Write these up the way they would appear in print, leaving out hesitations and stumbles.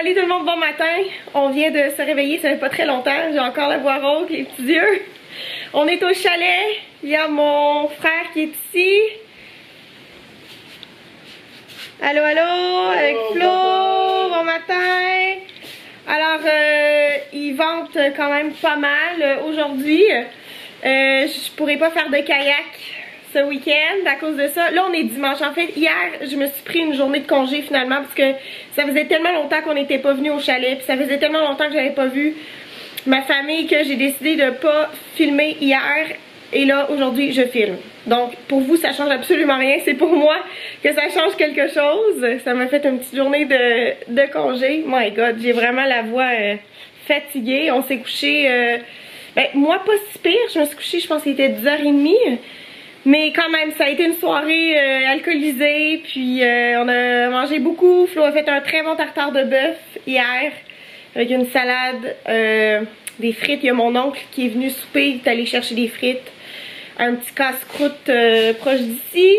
Salut tout le monde, bon matin. On vient de se réveiller, ça fait pas très longtemps. J'ai encore la voix rauque, les petits yeux. On est au chalet. Il y a mon frère qui est ici. Allô, allô, avec Flo. Bon matin. Alors, ils vantent quand même pas mal aujourd'hui. Je pourrais pas faire de kayak ce week-end à cause de ça. Là, on est dimanche. En fait, hier, je me suis pris une journée de congé finalement parce que ça faisait tellement longtemps qu'on n'était pas venu au chalet. Puis ça faisait tellement longtemps que j'avais pas vu ma famille que j'ai décidé de pas filmer hier. Et là, aujourd'hui, je filme. Donc, pour vous, ça change absolument rien. C'est pour moi que ça change quelque chose. Ça m'a fait une petite journée de congé. My God, j'ai vraiment la voix fatiguée. On s'est couché... ben, moi, pas si pire. Je me suis couchée, je pense qu'il était 10h30. Mais quand même, ça a été une soirée alcoolisée. Puis, on a mangé beaucoup. Flo a fait un très bon tartare de bœuf hier. Avec une salade, des frites. Il y a mon oncle qui est venu souper. Il est allé chercher des frites. Un petit casse-croûte proche d'ici.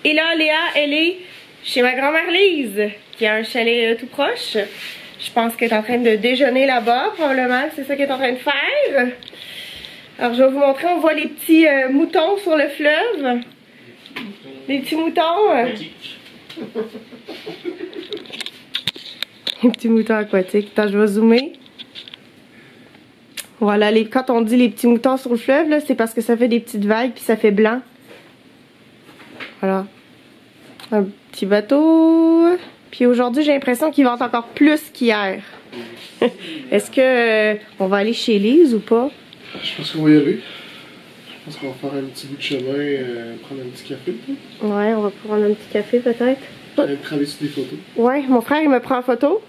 Et là, Léa, elle est chez ma grand-mère Lise, qui a un chalet tout proche. Je pense qu'elle est en train de déjeuner là-bas, probablement. C'est ça qu'elle est en train de faire. Alors, je vais vous montrer. On voit les petits moutons sur le fleuve. Les petits moutons. Les petits moutons aquatiques. Attends, je vais zoomer. Voilà, quand on dit les petits moutons sur le fleuve, c'est parce que ça fait des petites vagues puis ça fait blanc. Voilà. Un petit bateau. Puis aujourd'hui, j'ai l'impression qu'il vente encore plus qu'hier. Est-ce que on va aller chez Lise ou pas? Je pense qu'on va y aller. Je pense qu'on va faire un petit bout de chemin, prendre un petit café. Ouais, on va prendre un petit café peut-être. Travailler sur des photos. Ouais, mon frère il me prend en photo.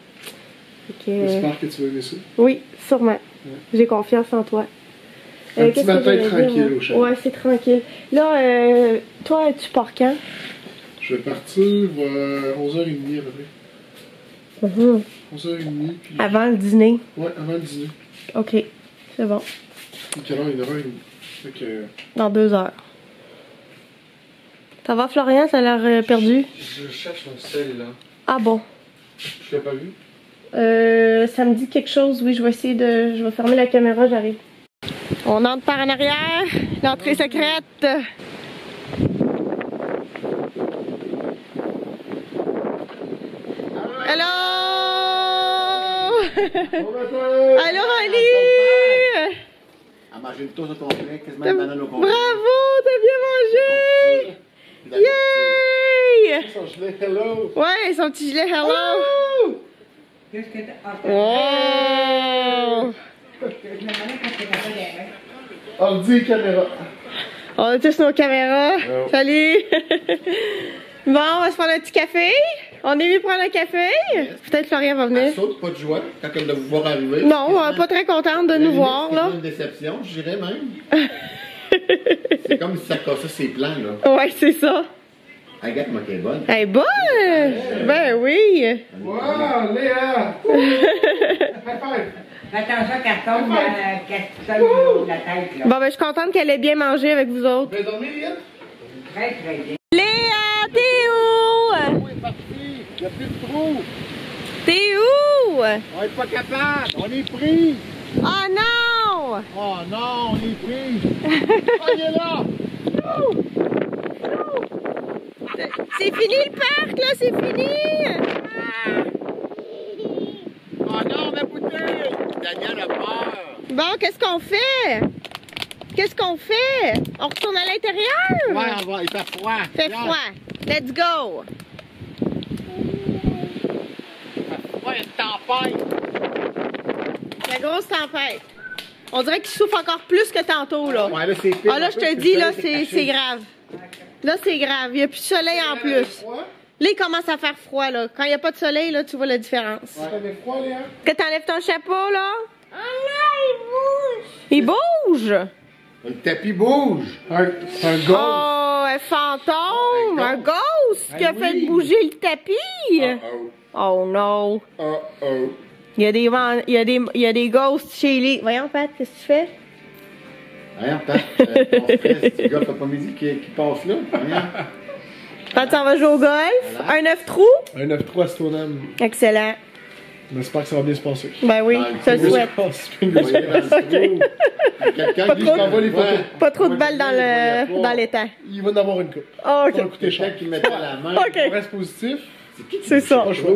J'espère que tu vas aimer ça. Oui, sûrement. Ouais. J'ai confiance en toi. Un petit matin tranquille au chalet. Ouais, c'est tranquille. Là, toi, tu pars quand? Je vais partir vers 11h30 à peu près. 11h30. Puis... Avant le dîner? Ouais, avant le dîner. Ok, c'est bon. Et quelle heure? 1h30. Fait que... Dans 2 heures. Ça va, Florian? Ça a l'air perdu? Je cherche mon sel là. Ah bon? Je l'ai pas vu? Ça me dit quelque chose, oui, je vais essayer de... Je vais fermer la caméra, j'arrive. On entre par en arrière, l'entrée secrète. Hello! Bon matin! Allô, Ali! À manger le toast au complet, quasiment une banane au complet. Bravo, t'as bien mangé! Yay! Son gilet hello! Ouais, son petit gilet hello! Qu'est-ce que t'as? Oh! Ordi et caméra. On a tous nos caméras. Oh. Salut! Bon, on va se prendre un petit café. On est venu prendre un café. Yes. Peut-être Florian va venir. Elle saute, pas de joie, quand elle de vous voir arriver. Non, pas très contente de nous voir, là. C'est une déception, je dirais même. C'est comme si ça cassait ses plans, là. Ouais, c'est ça. Regarde, moi, qu'elle est bonne. Elle est bonne! Ouais. Ben oui! Wow, Léa! High five! Attention qu'elle tombe dans la tête, là. Bon, ben, je suis contente qu'elle ait bien mangé avec vous autres. Vous avez dormi, Léa? Très, très bien. Léa, t'es où? On est parti, il n'y a plus de trou. T'es où? On n'est pas capable, on est pris. Oh non! Oh non, on est pris. Oh, il est là. C'est fini le parc, là, c'est fini! Oh non, ma bouteille. Daniel a peur. Bon, qu'est-ce qu'on fait? Qu'est-ce qu'on fait? On retourne à l'intérieur? Ouais, on va, il fait froid. Il fait froid. Let's go! Il fait froid, il y a une tempête. La grosse tempête. On dirait qu'il souffle encore plus que tantôt, là. Ouais, là, c'est pire. Ah, là, je te dis, là, c'est grave. Là, c'est grave. Il n'y a plus de soleil en plus. Là, il commence à faire froid, là. Quand il n'y a pas de soleil, là, tu vois la différence. Ouais. Ça fait froid, Léa? Que t'enlèves ton chapeau, là? Oh non, il bouge! Il bouge? Le tapis bouge. C'est un ghost. Oh, un fantôme! Un ghost qui a fait bouger le tapis! Oh non! Oh oh. Il y a des ghosts chez les... Voyons, Pat, qu'est-ce que tu fais? Rien, Pat, ton frère, c'est le gars de l'après-midi qui passe là. Rien. Pat, on va jouer au golf. Voilà. Un 9 trous. Un 9-3 Stoneham. Excellent. On espère que ça va bien se passer. Ben oui, je le souhaite. Voyez dans le trou. Quelqu'un Pas qui trop, t'envoie les photos. pas trop de balles dans l'étang. Il va en avoir une coupe. Oh, Ça va ok. coûter cher. Quelqu'un qui mettait la main. Ok. On reste positif. C'est ça. Pas le choix.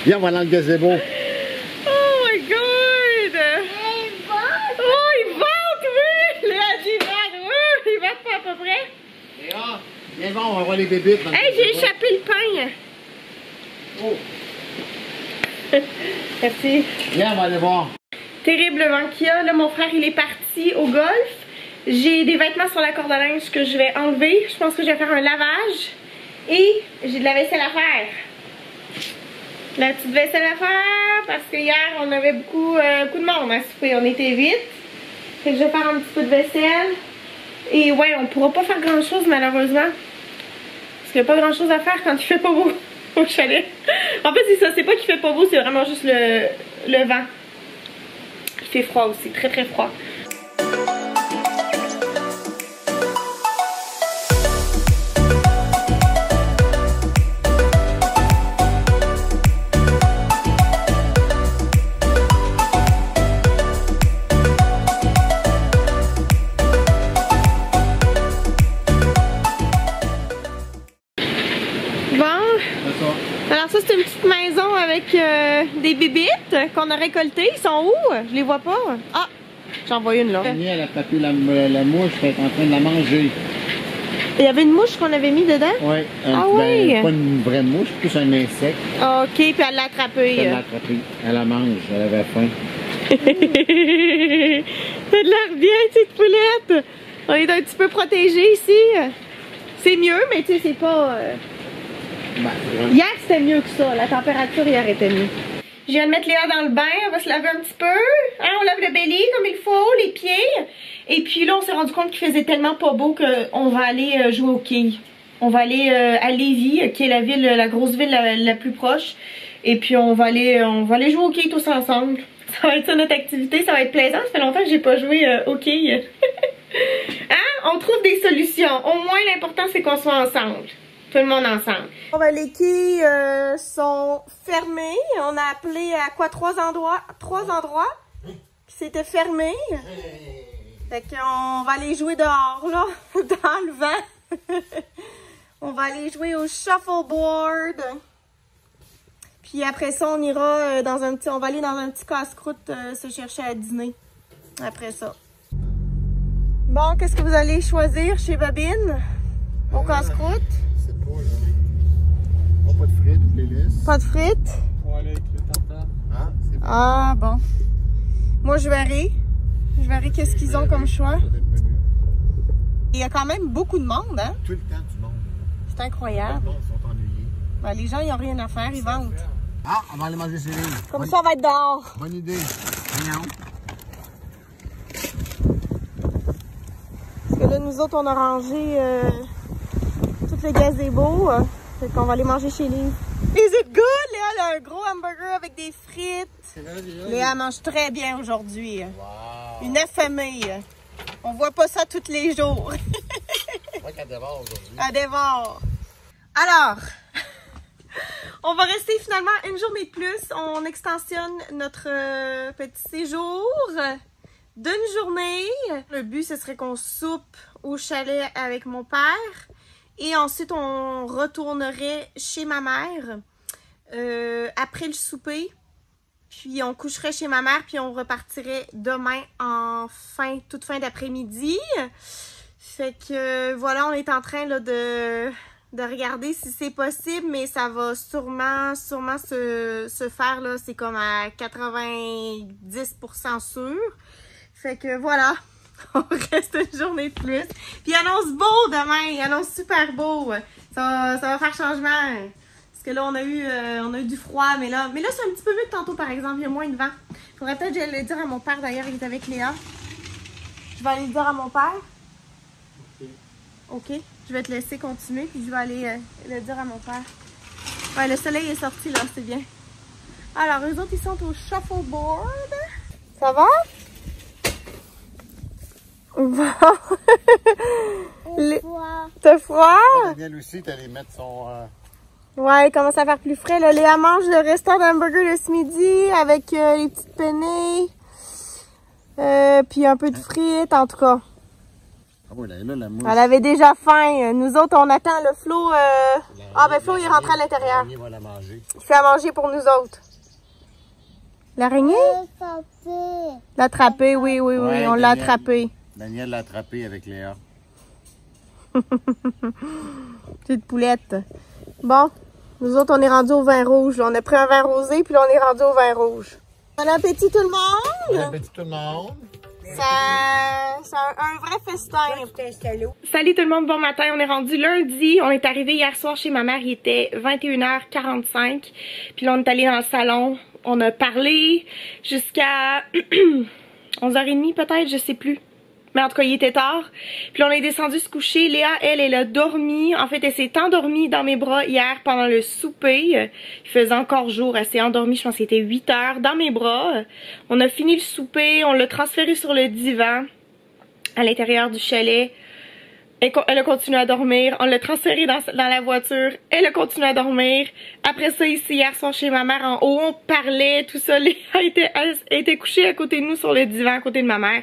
Viens, on va dans le gazebo. Oh my god! Oh, il vente, oui! Léa dit il vente, oui! Il vente pas à peu près. Léa, viens voir, on va voir les bébites. dans le Hey, j'ai gazebo. échappé le pain! Oh. Merci. Viens, on va aller voir. Terrible vent qu'il y a. Là, mon frère, il est parti au golf. J'ai des vêtements sur la corde à linge que je vais enlever. Je pense que je vais faire un lavage. Et j'ai de la vaisselle à faire. La petite vaisselle à faire parce que hier, on avait beaucoup de monde à souper. On était vite. Fait que je vais faire un petit peu de vaisselle. Et ouais, on pourra pas faire grand chose malheureusement. Parce qu'il n'y a pas grand chose à faire quand il fait pas beau au chalet. En fait, c'est ça. C'est pas qu'il fait pas beau, c'est vraiment juste le vent. Il fait froid aussi, très très froid. Alors ça c'est une petite maison avec des bébites qu'on a récoltées. Ils sont où? Je les vois pas. Ah! J'en vois une là. Elle a tapé la mouche, elle est en train de la manger. Il y avait une mouche qu'on avait mis dedans? Oui. Ah oui? Pas une vraie mouche, plus un insecte. Ok, puis elle l'a attrapée. Elle l'a attrapée. Elle la mange, elle avait faim. T'as de l'air bien, petite poulette. On est un petit peu protégés ici. C'est mieux, mais tu sais, c'est pas... Hier, c'était mieux que ça. La température hier était mieux. Je viens de mettre Léa dans le bain. On va se laver un petit peu. Hein, on lave le belly comme il faut, les pieds. Et puis là, on s'est rendu compte qu'il faisait tellement pas beau qu'on va aller jouer au quai. On va aller à Lévis, qui est la grosse ville la plus proche. Et puis on va aller jouer au quai tous ensemble. Ça va être ça notre activité. Ça va être plaisant. Ça fait longtemps que j'ai pas joué au quai. Hein? On trouve des solutions. Au moins, l'important, c'est qu'on soit ensemble. Tout le monde ensemble. Bon, ben, les quais sont fermés. On a appelé à quoi? Trois endroits. C'était fermé. Fait qu'on va aller jouer dehors, là, dans le vent. On va aller jouer au shuffleboard. Puis après ça, on ira on va aller dans un petit casse-croûte se chercher à dîner. Après ça. Bon, qu'est-ce que vous allez choisir chez Babine? Au casse-croûte? C'est pas, là. Pas de frites, je les laisse. Pas de frites? Pour aller avec le tartare. Ah, c'est bon. Ah, bon. Moi, je verrai. Je verrai qu'est-ce qu'ils ont comme choix. Il y a quand même beaucoup de monde, hein? Tout le temps du monde. C'est Les incroyable. gens sont ennuyés. Ben, les gens, ils n'ont rien à faire, ils vendent. Ah, on va aller manger chez lui. Comme ça, on va être dehors. Bonne idée. Miaou. Parce que là, nous autres, on a rangé tout le gazebo. Fait qu'on va aller manger chez Lise. Is it good? Léa, elle a un gros hamburger avec des frites. Léa mange très bien aujourd'hui. Wow. Une affamée. On voit pas ça tous les jours. Je crois qu'elle dévore aujourd'hui. Elle dévore. Alors, on va rester finalement une journée de plus. On extensionne notre petit séjour d'une journée. Le but, ce serait qu'on soupe au chalet avec mon père. Et ensuite, on retournerait chez ma mère après le souper. Puis on coucherait chez ma mère, puis on repartirait demain en toute fin d'après-midi. Fait que voilà, on est en train là, de regarder si c'est possible, mais ça va sûrement se faire, là, c'est comme à 90% sûr. Fait que voilà, On reste une journée de plus. Puis il annonce beau demain, il annonce super beau. Ça va faire changement. Parce que là, on a eu du froid, mais là c'est un petit peu mieux que tantôt, par exemple. Il y a moins de vent. Faudrait peut-être que j'aille le dire à mon père, d'ailleurs, il est avec Léa. Je vais aller le dire à mon père. Ok. Je vais te laisser continuer, puis je vais aller le dire à mon père. Ouais, le soleil est sorti, là, c'est bien. Alors, eux autres, ils sont au shuffleboard. Ça va? Bon. T'as froid? Daniel aussi, t'allais mettre son... Ouais, il commence à faire plus frais. Là, Léa mange le restant d'hamburger de ce midi avec les petites penne. Puis un peu de frites, en tout cas. Ah oui, là, la mousse. Elle avait déjà faim. Nous autres, on attend le Flo. Ben Flo, il est rentré à l'intérieur. L'araignée va la manger. Il fait à manger pour nous autres. L'araignée? L'attraper, oui, Ouais, on l'a attrapé. Daniel l'a attrapé avec Léa. Petite poulette. Bon, nous autres, on est rendu au vin rouge. On a pris un vin rosé, puis là, on est rendu au vin rouge. Bon appétit tout le monde! Bon appétit tout le monde! C'est un vrai festin. Salut tout le monde, bon matin. On est rendu lundi. On est arrivé hier soir chez ma mère. Il était 21h45. Puis là, on est allé dans le salon. On a parlé jusqu'à 11h30 peut-être, je sais plus. Mais en tout cas, il était tard. Puis là, on est descendu se coucher. Léa, elle a dormi. En fait, elle s'est endormie dans mes bras hier pendant le souper. Il faisait encore jour. Elle s'est endormie, je pense qu'il était 8 heures, dans mes bras. On a fini le souper. On l'a transféré sur le divan à l'intérieur du chalet. Elle a continué à dormir. On l'a transférée dans la voiture. Elle a continué à dormir. Après ça, ici, hier soir, chez ma mère, en haut, on parlait, tout ça. Elle était couchée à côté de nous sur le divan, à côté de ma mère.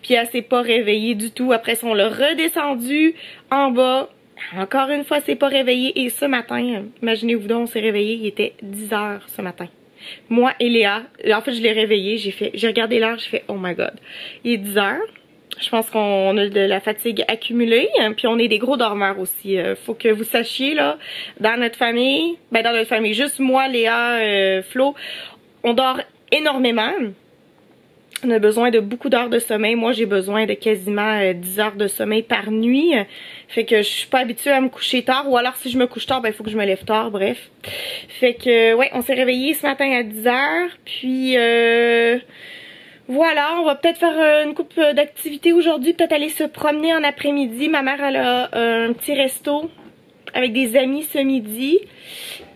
Puis elle s'est pas réveillée du tout. Après ça, on l'a redescendu en bas. Encore une fois, elle s'est pas réveillée. Et ce matin, imaginez-vous donc, on s'est réveillé. Il était 10 heures ce matin. Moi et Léa, en fait, je l'ai réveillée. J'ai regardé l'heure, j'ai fait, oh my god. Il est 10 heures. Je pense qu'on a de la fatigue accumulée, puis on est des gros dormeurs aussi. Faut que vous sachiez, là, dans notre famille, juste moi, Léa, Flo, on dort énormément. On a besoin de beaucoup d'heures de sommeil. Moi, j'ai besoin de quasiment 10 heures de sommeil par nuit. Fait que je suis pas habituée à me coucher tard. Ou alors, si je me couche tard, ben, il faut que je me lève tard, bref. Fait que, ouais, on s'est réveillé ce matin à 10 heures. Puis, voilà, on va peut-être faire une coupe d'activités aujourd'hui, peut-être aller se promener en après-midi. Ma mère, elle a un petit resto avec des amis ce midi.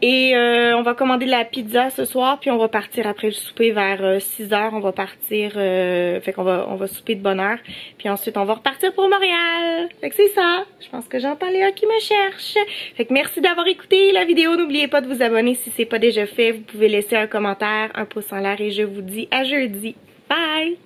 Et on va commander de la pizza ce soir, puis on va partir après le souper vers 6 h. On va partir, fait qu'on va souper de bonne heure. Puis ensuite, on va repartir pour Montréal. Fait que c'est ça. Je pense que j'entends Léa qui me cherche. Fait que merci d'avoir écouté la vidéo. N'oubliez pas de vous abonner si c'est pas déjà fait. Vous pouvez laisser un commentaire, un pouce en l'air et je vous dis à jeudi. Bye!